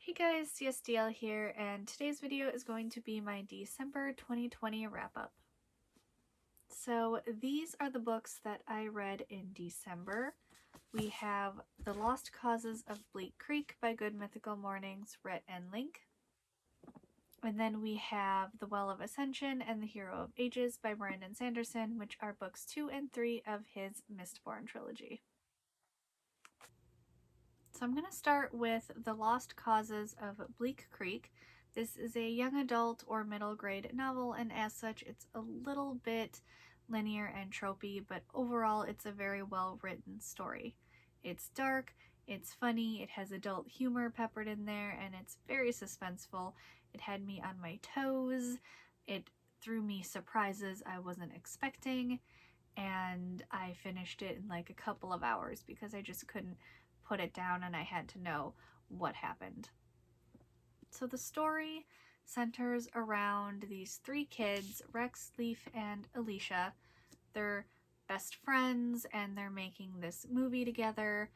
Hey guys, CSDL here, and today's video is going to be my December 2020 wrap-up. So these are the books that I read in December. We have The Lost Causes of Bleak Creek by Good Mythical Mornings, Rhett and Link. And then we have The Well of Ascension and The Hero of Ages by Brandon Sanderson, which are books 2 and 3 of his Mistborn trilogy. So I'm going to start with The Lost Causes of Bleak Creek. This is a young adult or middle grade novel, and as such it's a little bit linear and tropey, but overall it's a very well written story. It's dark, it's funny, it has adult humor peppered in there, and it's very suspenseful. It had me on my toes, it threw me surprises I wasn't expecting, and I finished it in like a couple of hours because I just couldn't put it down and I had to know what happened. So the story centers around these three kids, Rex, Leaf, and Alicia. They're best friends and they're making this movie together,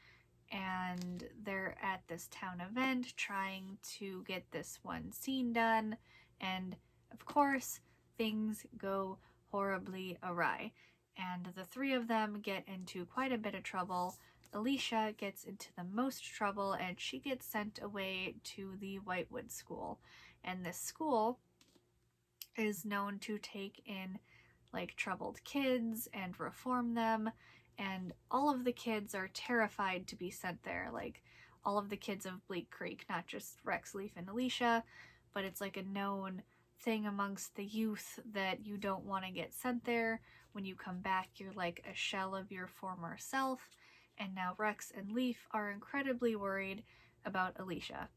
and they're at this town event trying to get this one scene done, and of course things go horribly awry and the three of them get into quite a bit of trouble. Alicia gets into the most trouble and she gets sent away to the Whitewood School, and this school is known to take in like troubled kids and reform them, and all of the kids are terrified to be sent there, like all of the kids of Bleak Creek, not just Rex, Leaf, and Alicia, but it's like a known thing amongst the youth that you don't want to get sent there. When you come back, you're like a shell of your former self, and now Rex and Leaf are incredibly worried about Alicia.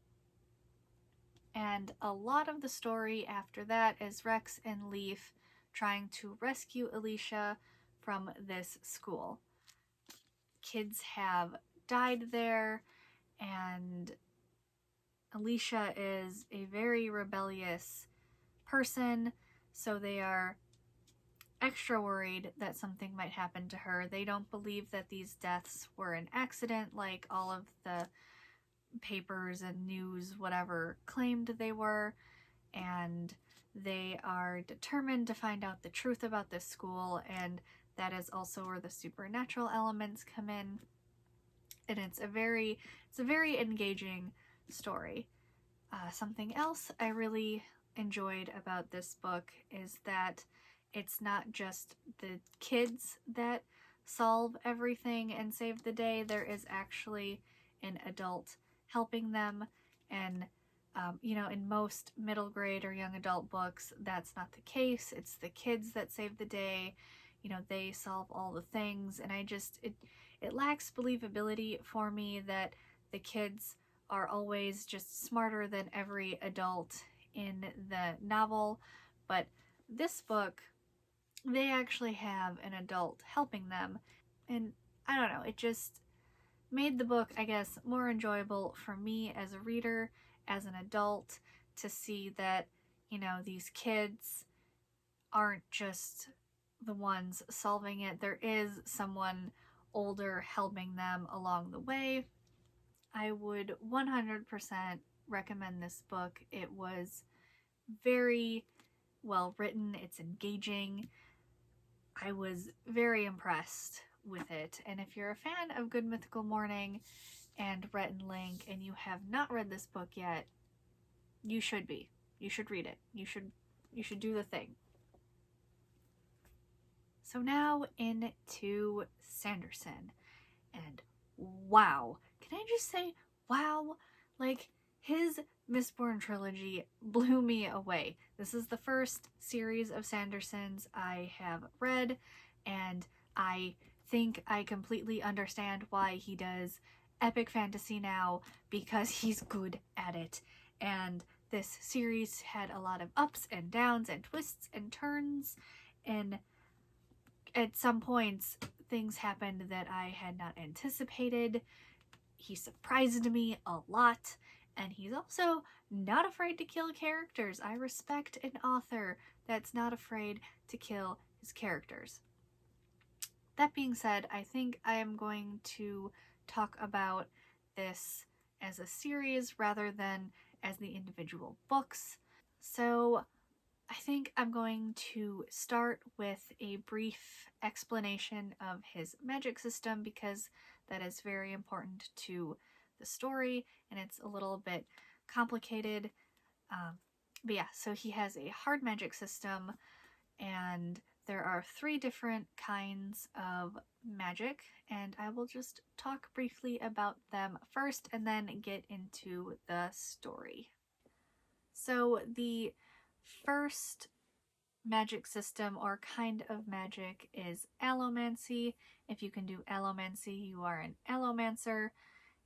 And a lot of the story after that is Rex and Leaf trying to rescue Alicia from this school. Kids have died there, and Alicia is a very rebellious person, so they are extra worried that something might happen to her. They don't believe that these deaths were an accident like all of the papers and news whatever claimed they were, and they are determined to find out the truth about this school, and that is also where the supernatural elements come in. And it's a very engaging story. Something else I really enjoyed about this book is that it's not just the kids that solve everything and save the day. There is actually an adult helping them, and in most middle grade or young adult books, that's not the case. It's the kids that save the day. They solve all the things, and it lacks believability for me that the kids are always just smarter than every adult in the novel. But this book, they actually have an adult helping them, and I don't know, it just made the book, I guess, more enjoyable for me as a reader, as an adult, to see that, these kids aren't just the ones solving it. There is someone older helping them along the way. I would 100% recommend this book. It was very well written. It's engaging. I was very impressed with it. And if you're a fan of Good Mythical Morning and Rhett and Link and you have not read this book yet, you should be. You should read it. You should do the thing. So now into Sanderson. And wow. Can I just say wow? Like, his Mistborn trilogy blew me away. This is the first series of Sanderson's I have read, and I think I completely understand why he does epic fantasy now, because he's good at it. And this series had a lot of ups and downs and twists and turns, and at some points things happened that I had not anticipated. He surprised me a lot, and he's also not afraid to kill characters. I respect an author that's not afraid to kill his characters. That being said, I think I am going to talk about this as a series rather than as the individual books. So I think I'm going to start with a brief explanation of his magic system because that is very important to the story and it's a little bit complicated. But yeah, so he has a hard magic system and there are 3 different kinds of magic, and I will just talk briefly about them first and then get into the story. So the first magic system or kind of magic is Allomancy. If you can do Allomancy, you are an Allomancer,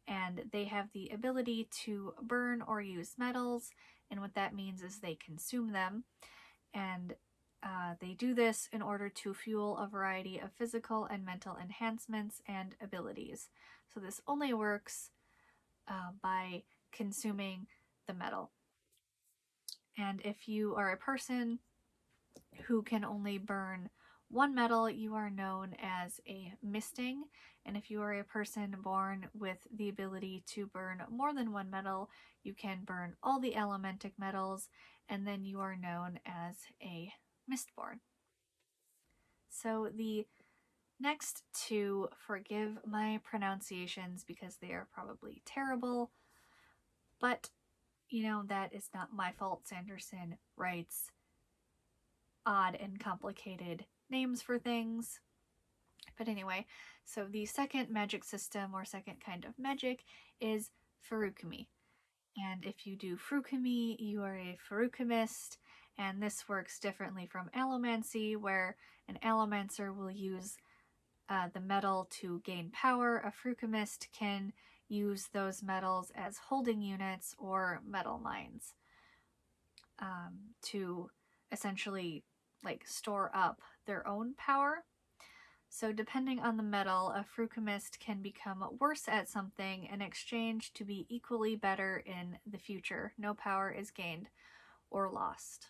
and they have the ability to burn or use metals, and what that means is they consume them, and they do this in order to fuel a variety of physical and mental enhancements and abilities. So this only works by consuming the metal. And if you are a person who can only burn 1 metal, you are known as a misting. And if you are a person born with the ability to burn more than 1 metal, you can burn all the elementic metals, and then you are known as a mistborn. So the next 2, forgive my pronunciations because they are probably terrible, but that is not my fault. Sanderson writes odd and complicated names for things. But anyway, so the second magic system or second kind of magic is Furukumi. And if you do Furukumi, you are a Furukumist, and this works differently from Allomancy, where an Allomancer will use the metal to gain power. A Furukumist can use those metals as holding units or metal mines to essentially store up their own power. So depending on the metal, a Furukumist can become worse at something in exchange to be equally better in the future. No power is gained or lost.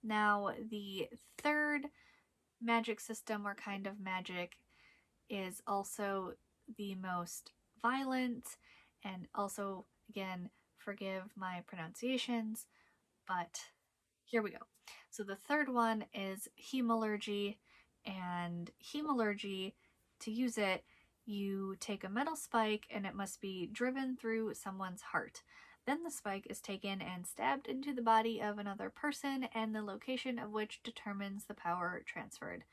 Now, the third magic system or kind of magic is also the most violent, and also, again, forgive my pronunciations, but here we go. So the third one is hemalurgy, and hemalurgy, to use it, you take a metal spike and it must be driven through someone's heart. Then the spike is taken and stabbed into the body of another person, and the location of which determines the power transferred.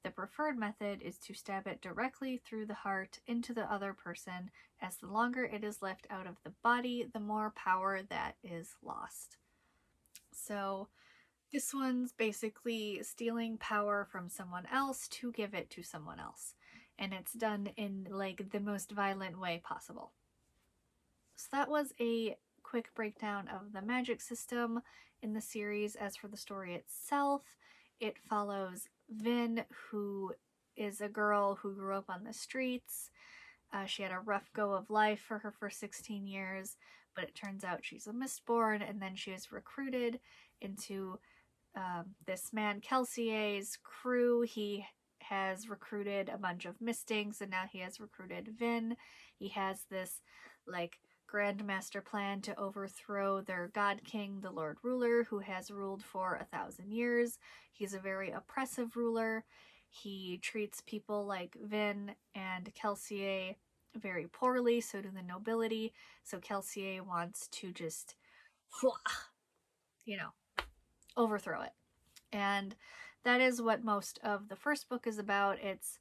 The preferred method is to stab it directly through the heart into the other person, as the longer it is left out of the body, the more power that is lost. So this one's basically stealing power from someone else to give it to someone else. And it's done in the most violent way possible. So that was a quick breakdown of the magic system in the series. As for the story itself, it follows Vin, who is a girl who grew up on the streets. She had a rough go of life for her first 16 years, but it turns out she's a mistborn, and then she is recruited into this man Kelsier's crew. He has recruited a bunch of mistings, and now he has recruited Vin. He has this grand master plan to overthrow their god king, the Lord Ruler, who has ruled for 1,000 years. He's a very oppressive ruler. He treats people like Vin and Kelsier very poorly, so do the nobility. So Kelsier wants to just, overthrow it. And that is what most of the first book is about. It's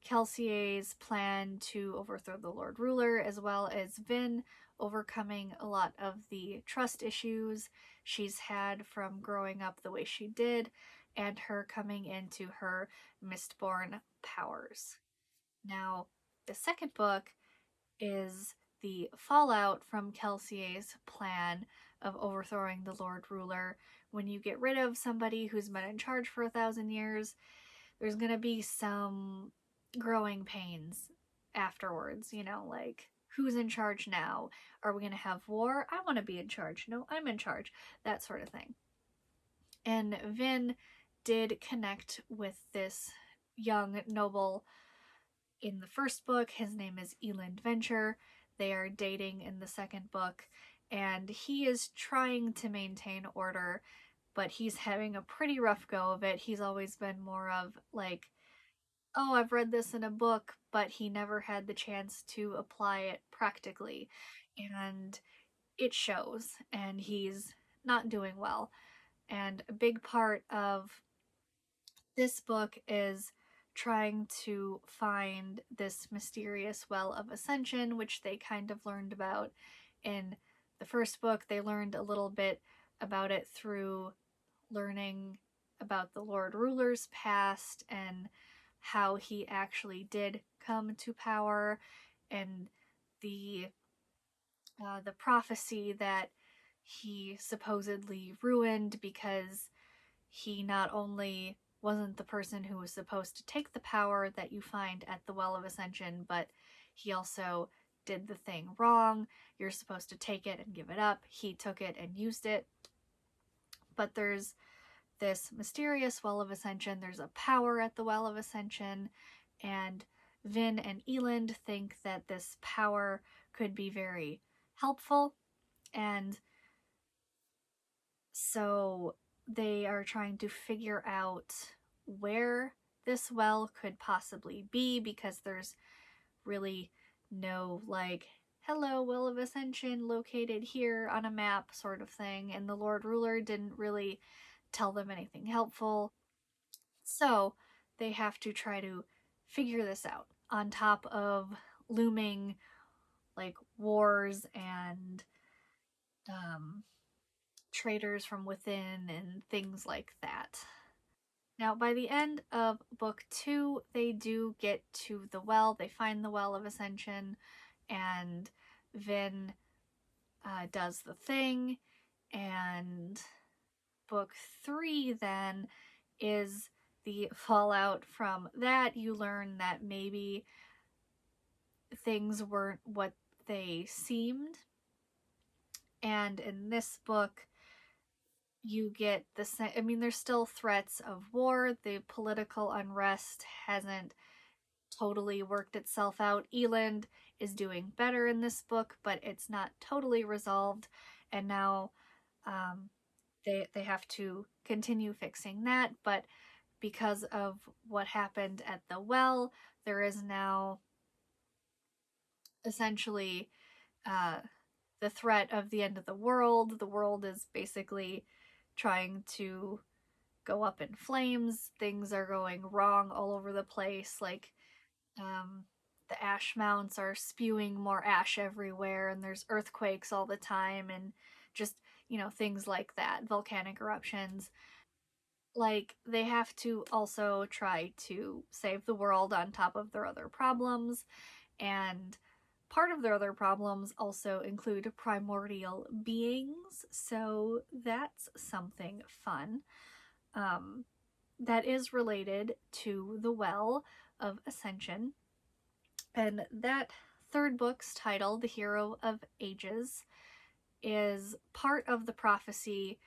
Kelsier's plan to overthrow the Lord Ruler, as well as Vin overcoming a lot of the trust issues she's had from growing up the way she did, and her coming into her mistborn powers. Now, the second book is the fallout from Kelsier's plan of overthrowing the Lord Ruler. When you get rid of somebody who's been in charge for 1,000 years, there's going to be some growing pains afterwards, who's in charge now? Are we going to have war? I want to be in charge. No, I'm in charge. That sort of thing. And Vin did connect with this young noble in the first book. His name is Eland Venture. They are dating in the second book, and he is trying to maintain order, but he's having a pretty rough go of it. He's always been more of like, oh, I've read this in a book, but he never had the chance to apply it practically. And it shows, and he's not doing well. And a big part of this book is trying to find this mysterious Well of Ascension, which they kind of learned about in the first book. They learned a little bit about it through learning about the Lord Ruler's past and how he actually did come to power, and the the prophecy that he supposedly ruined because he not only wasn't the person who was supposed to take the power that you find at the Well of Ascension, but he also did the thing wrong. You're supposed to take it and give it up. He took it and used it. But there's this mysterious Well of Ascension. There's a power at the Well of Ascension, and Vin and Eland think that this power could be very helpful, and so they are trying to figure out where this well could possibly be, because there's really no, like, hello, Well of Ascension located here on a map sort of thing, and the Lord Ruler didn't really tell them anything helpful. So they have to try to figure this out on top of looming, like, wars and traders from within and things like that. Now, by the end of book 2, they do get to the well. They find the Well of Ascension, and Vin does the thing. And book 3 then is the fallout from that. You learn that maybe things weren't what they seemed. And in this book, you get the same. I mean, there's still threats of war. The political unrest hasn't totally worked itself out. Eland is doing better in this book, but it's not totally resolved. And now they have to continue fixing that. But because of what happened at the well, there is now essentially the threat of the end of the world. The world is basically trying to go up in flames. Things are going wrong all over the place. Like, the ash mounts are spewing more ash everywhere, and there's earthquakes all the time, and just, things like that. Volcanic eruptions. Like, they have to also try to save the world on top of their other problems, and part of their other problems also include primordial beings, so that's something fun. That is related to the Well of Ascension. And that third book's title, The Hero of Ages, is part of the prophecy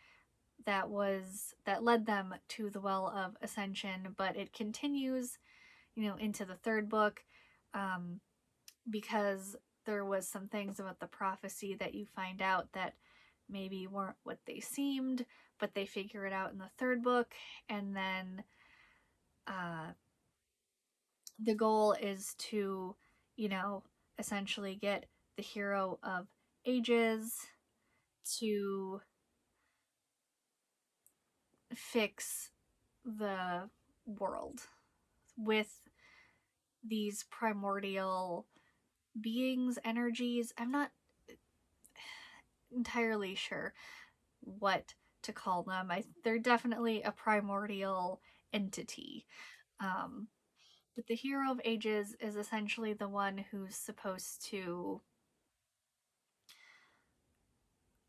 that led them to the Well of Ascension, but it continues, into the third book, because there was some things about the prophecy that you find out that maybe weren't what they seemed, but they figure it out in the third book. And then the goal is to, essentially get the Hero of Ages to fix the world with these primordial beings, energies. I'm not entirely sure what to call them. They're definitely a primordial entity. But the Hero of Ages is essentially the one who's supposed to,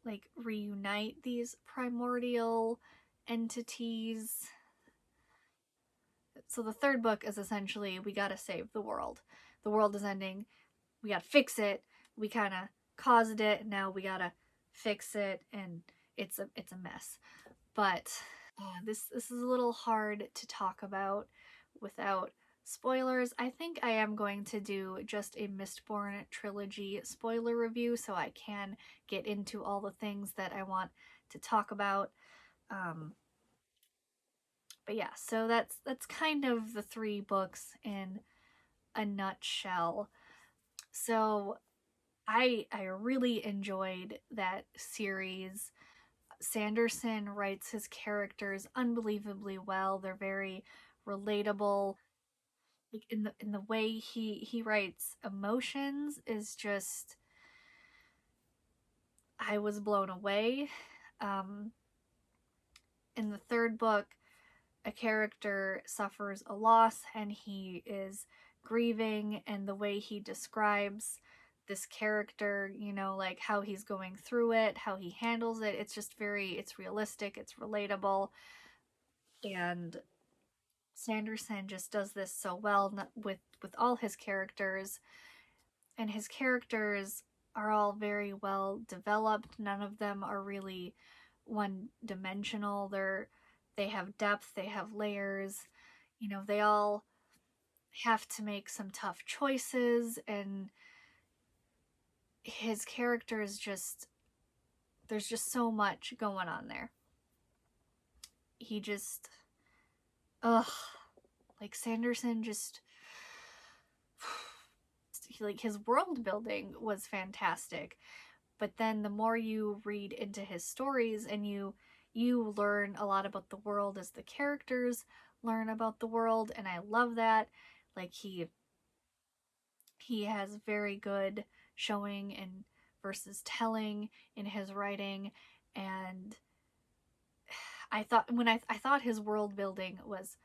like, reunite these primordial entities. So the third book is essentially, we gotta save the world. The world is ending. We gotta fix it. We kind of caused it. Now we gotta fix it, and it's a mess. But this is a little hard to talk about without Spoilers, I think I am going to do just a Mistborn trilogy spoiler review so I can get into all the things that I want to talk about. But yeah, so that's kind of the 3 books in a nutshell. So I really enjoyed that series. Sanderson writes his characters unbelievably well. They're very relatable. Like in the way he writes emotions is just, I was blown away. Um, in the 3rd book, a character suffers a loss and he is grieving, and the way he describes this character, like how he's going through it, how he handles it, it's just it's realistic, it's relatable. And Sanderson just does this so well with all his characters, and his characters are all very well developed. None of them are really one dimensional. They have depth, they have layers. They all have to make some tough choices, and his characters just, there's just so much going on there. He just, ugh, like Sanderson just, like his world building was fantastic. But then the more you read into his stories and you learn a lot about the world as the characters learn about the world, and I love that. Like he has very good showing and versus telling in his writing, and I thought I thought his world building was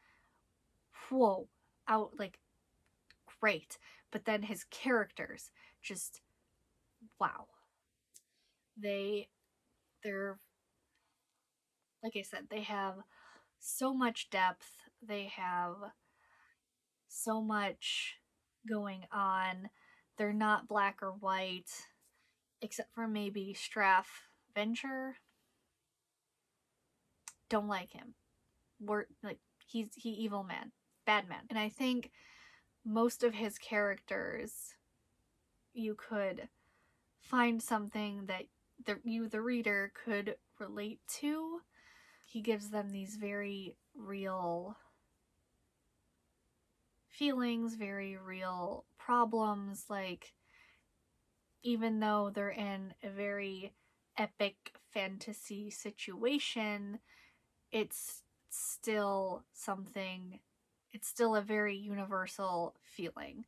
whoa, out, like, great, but then his characters just, wow. They're, like I said, they have so much depth. They have so much going on. They're not black or white, except for maybe Straff Venture. Don't like him. We're like, he evil man, bad man. And I think most of his characters, you could find something that the reader could relate to. He gives them these very real feelings, very real problems. Like, even though they're in a very epic fantasy situation, it's still something, it's still a very universal feeling.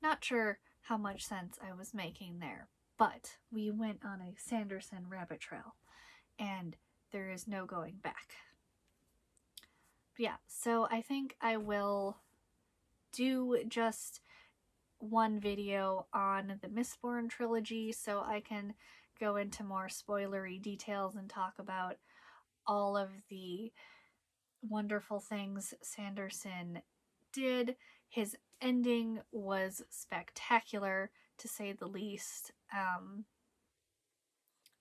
Not sure how much sense I was making there, but we went on a Sanderson rabbit trail, and there is no going back. But yeah, so I think I will do just one video on the Mistborn trilogy so I can go into more spoilery details and talk about all of the wonderful things Sanderson did. His ending was spectacular, to say the least.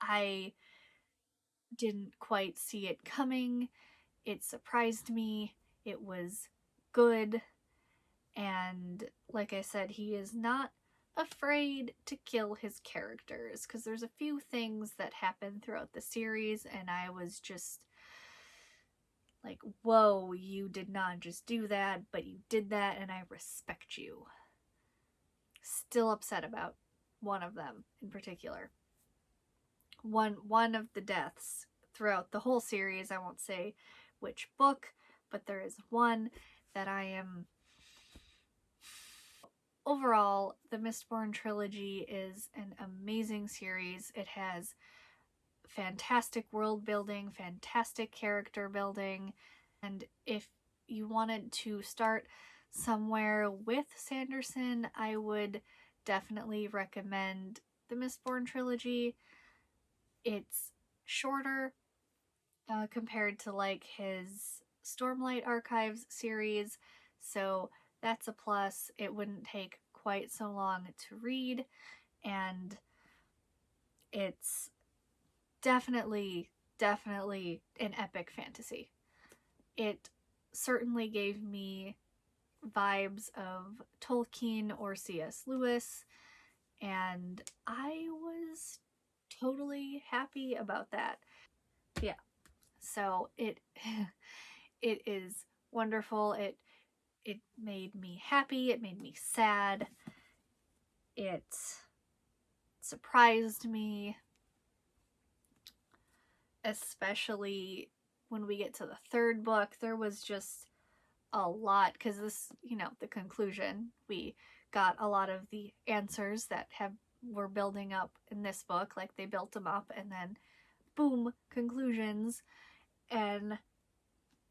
I didn't quite see it coming. It surprised me. It was good. And like I said, he is not afraid to kill his characters, because there's a few things that happen throughout the series and I was just like, whoa, you did not just do that, but you did that and I respect you. Still upset about one of them in particular. One of the deaths throughout the whole series, I won't say which book, but there is one that I am... Overall, the Mistborn trilogy is an amazing series. It has fantastic world building, fantastic character building, and if you wanted to start somewhere with Sanderson, I would definitely recommend the Mistborn trilogy. It's shorter compared to like his Stormlight Archives series, so that's a plus. It wouldn't take quite so long to read, and it's definitely an epic fantasy. It certainly gave me vibes of Tolkien or C.S. Lewis, and I was totally happy about that. Yeah, so it it is wonderful. It made me happy, it made me sad, it surprised me, especially when we get to the third book. There was just a lot, because this, the conclusion, we got a lot of the answers that were building up in this book. Like, they built them up and then boom, conclusions, and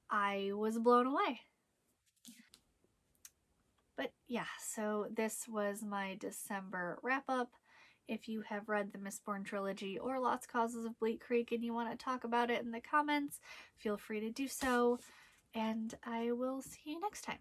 I was blown away. But yeah, so this was my December wrap up. If you have read the Mistborn trilogy or Lost Causes of Bleak Creek and you want to talk about it in the comments, feel free to do so, and I will see you next time.